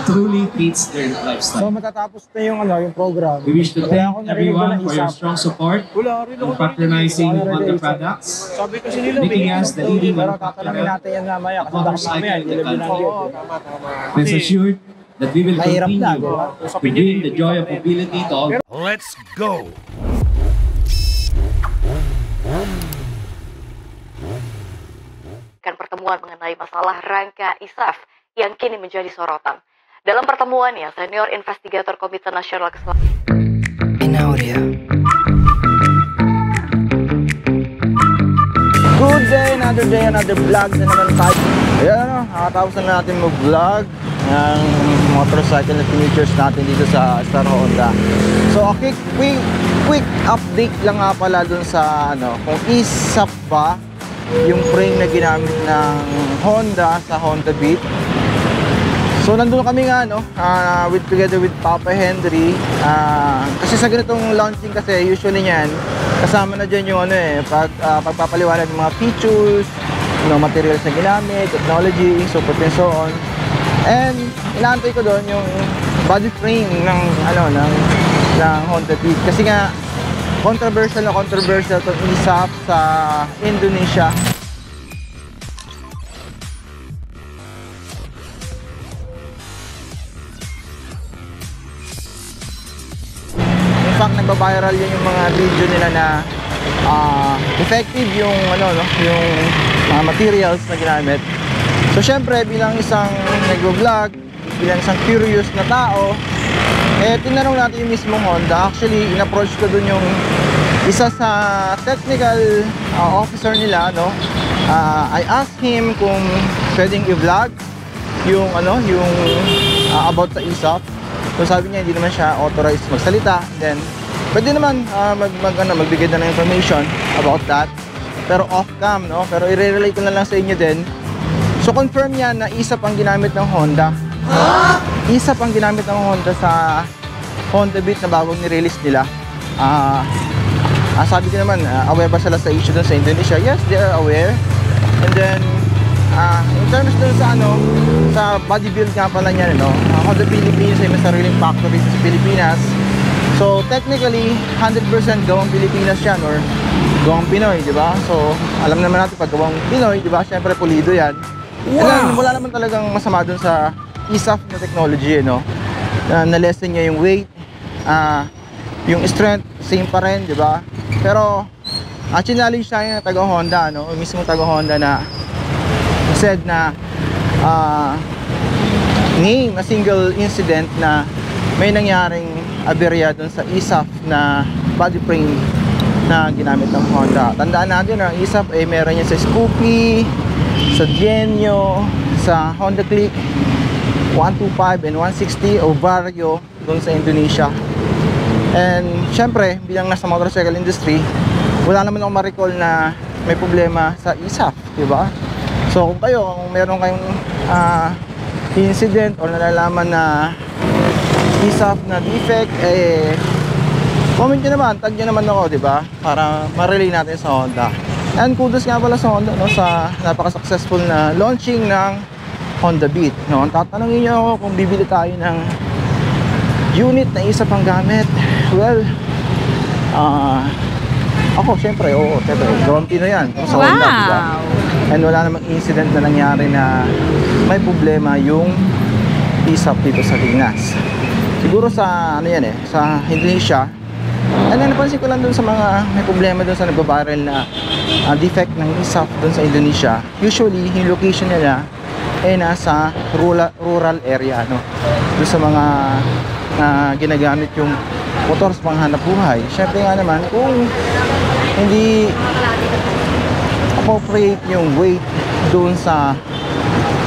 truly fits their So lifestyle. matatapos na yung yung program. We wish to Kaya ako thank narinig ko everyone ng for isa. your strong support Wala rin in ako patronizing narinig. Honda products, Sabi kasi nila, making us the leading pero tatanungin manufacturer natin yan mamaya of kasi baka motorcycle mamaya in hindi the nila country. binanggit. Rest assured that we will Mahirap na, continue di ba? to bring the joy of mobility to all. Let's go! Pertemuan mengenai masalah rangka ISAF yang kini menjadi sorotan. Dalam pertemuannya, senior investigator Komite Nasional In audio. Good day, another vlog na naman tayo. Ayan, nakatapos na natin mag-vlog ng motorcycle na features natin dito sa Star Honda. So, a quick update lang nga pala dun sa kung ISAF ba yung frame na ginamit ng Honda sa Honda Beat. So nandun kami nga together with Papa Henry, kasi sa ganitong launching kasi usually niyan kasama na dyan yung pagpapaliwanag ng mga features, materials na ginamit, technology, so forth and so on. And inaantay ko doon yung body frame ng Honda Beat kasi nga controversial itong ISAF sa Indonesia. In fact, nagba-viral yun yung mga video nila na effective yung yung mga materials na ginamit. So syempre bilang isang nag-vlog, bilang isang curious na tao, tinanong natin yung mismong Honda. Actually, in-approach ko dun yung isa sa technical officer nila, I asked him kung pwedeng i-vlog yung about sa ISAF. So sabi niya hindi naman siya authorized magsalita. Then pwede naman magbigay na ng information about that. Pero off cam, Pero i-relate ko na lang sa inyo din. So confirm niya na ISAF ang ginamit ng Honda. ISAF ang ginamit ng Honda sa Honda Beat na bagong ni-release nila. Sabi ko naman, aware ba sila sa issue dun sa Indonesia? Yes, they are aware. And then, in terms dun sa sa body build nga pala niya, Honda Philippines ay may sariling factory sa Pilipinas. So, technically, 100% gawang Pilipinas yan or gawang Pinoy, di ba? So, alam naman natin pag gawang Pinoy, di ba? Siyempre, pulido yan. Wow! And then, wala naman talagang masama dun sa ISAF na technology, na-lessen niya yung weight, yung strength, same pa rin, di ba? Pero, challenge tayo ng taga-Honda, mismo taga-Honda na said na name a single incident na may nangyaring aberya dun sa ISAF na body frame na ginamit ng Honda. Tandaan natin na ISAF ay meron yan sa Scoopy, sa Genio, sa Honda Click 125 and 160 o Vario dun sa Indonesia. And syempre, bilang nasa motorcycle industry, wala naman akong ma-recall na may problema sa ISAF, di ba? So kung meron kayong incident or nalalaman na ISAF na defect, comment nyo naman, tag nyo naman ako, di ba? Para ma-relay natin sa Honda. And kudos nga pala sa Honda, sa napaka-successful na launching ng Honda Beat. Ang tatanungin nyo ako kung bibili tayo ng unit na ISAF ang gamit. Well, ako syempre, gawang Pinoy yan sa Honda, diba? And wala namang incident na nangyari na may problema yung ISAF dito sa Pinas. Siguro sa sa Indonesia. And then napansin ko lang dun sa mga may problema dun sa nagbabarrel na defect ng ISAF dun sa Indonesia. Usually, yung location nila ay nasa rural area, dun sa mga ginagamit yung motor sa panghanap buhay. Syempre nga naman, kung hindi appropriate yung weight doon sa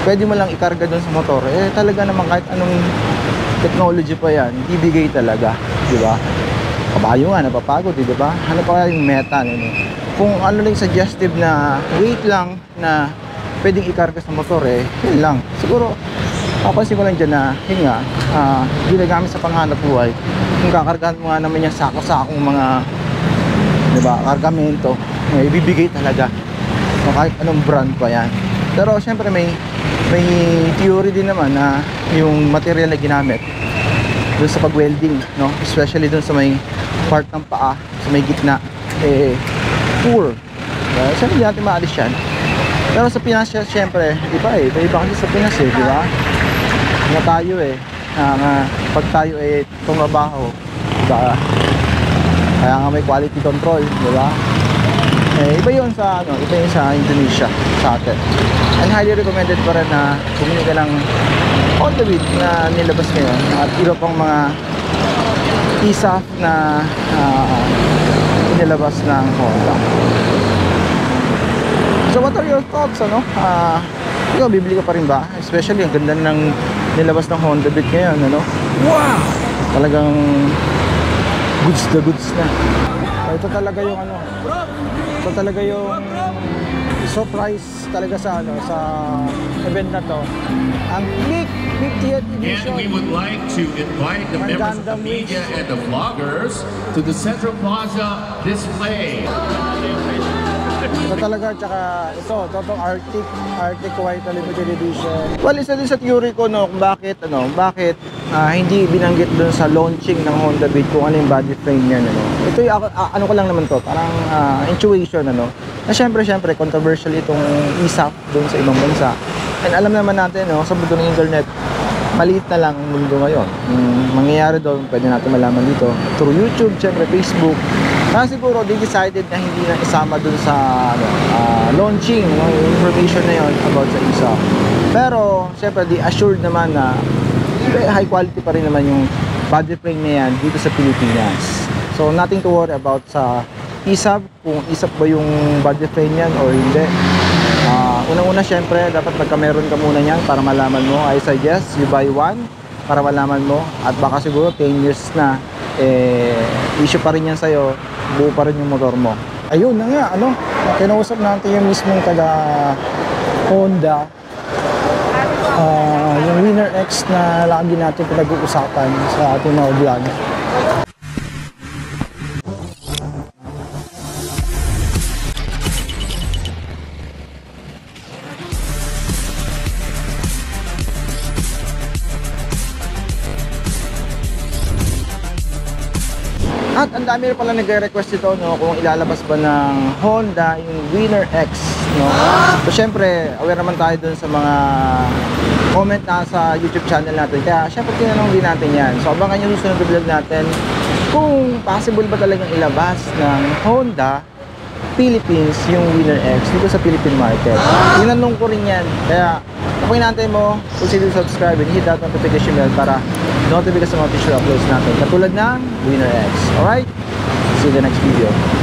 pwede mo lang ikarga doon sa motor, talaga naman kahit anong technology pa yan, ibigay talaga, di ba? Kabayo nga, napapagod, di ba? Ano pa yung meta, kung ano lang suggestive na weight lang na pwedeng ikarga sa motor, yun lang. Siguro, papansin ko lang dyan na, yun nga, ginagamit sa panghanap buhay. Kung kakargahan mo nga naman yung sako-sakong mga, di ba, kargamento, ibibigay talaga. So, kahit anong brand pa yan. Pero, syempre, may may theory din naman na yung material na ginamit dun sa pag-welding, no? Especially dun sa may part ng paa, sa may gitna, poor. Saan hindi natin maalis yan? Pero sa Pinas, syempre, iba kasi sa Pinas di ba? Nga tayo pag tayo tumabaho, diba? Kaya nga may quality control, di ba? Iba yun sa Indonesia, sa atin. And highly recommended pa rin na bumili ka ng Honda Beat na nilabas ngayon at iba pang mga ISAF na nilabas ng Honda. So what are your thoughts, ano? Ikaw, bibili ka pa rin ba? Especially, ang ganda ng nilabas ng Honda Beat ngayon, ano? Wow! Talagang goods na goods na. Ito talaga yung ito talaga yung surprise talaga sa event na to. Ang Click 50th edition. And we would like to invite the members of the media and the vloggers to the Central Plaza display. Ito talaga, tsaka itong Arctic White Limited Edition. Well, isa din sa theory ko, no, kung bakit hindi binanggit dun sa launching ng Honda Beat kung ano yung body frame niya, no. Ito yung, ano ko lang naman to, parang intuition, ano. Na syempre, controversial itong ISAF dun sa ibang bansa. And alam naman natin, no, sa mundo ng internet, maliit na lang ang mundo ngayon. Mangyayari doon, pwede natin malaman dito through YouTube, syempre Facebook. Kaya siguro they decided na hindi na isama dun sa launching, no, yung information na yon about sa ISAF. Pero syempre they assured naman na high quality pa rin naman yung body frame na yan dito sa Pilipinas. So nothing to worry about sa ISAF, kung ISAF ba yung body frame yan or hindi. Unang-una syempre dapat magkameron ka muna yan para malaman mo. I suggest you buy one para malaman mo, at baka siguro 10 years na issue pa rin yan sa'yo, buo pa rin yung motor mo. Ayun na nga, kinausap natin yung mismong taga Honda, yung Winner X na lagi natin pinag-uusapan sa ating mga vlog. At ang dami rin pala nagre-request ito, no, kung ilalabas ba ng Honda yung Winner X, no. So syempre, aware naman tayo dun sa mga comment na sa YouTube channel natin. Kaya syempre tinanong din natin yan. So abangan nyo susunod na vlog natin kung possible ba talagang ilabas ng Honda Philippines yung Winner X dito sa Philippine market. Tinanong ko rin yan. Kaya kapag natin mo, consider subscribe and hit that notification bell para notify ka sa mga official uploads natin. Katulad ng Winner X. Alright? See you in the next video.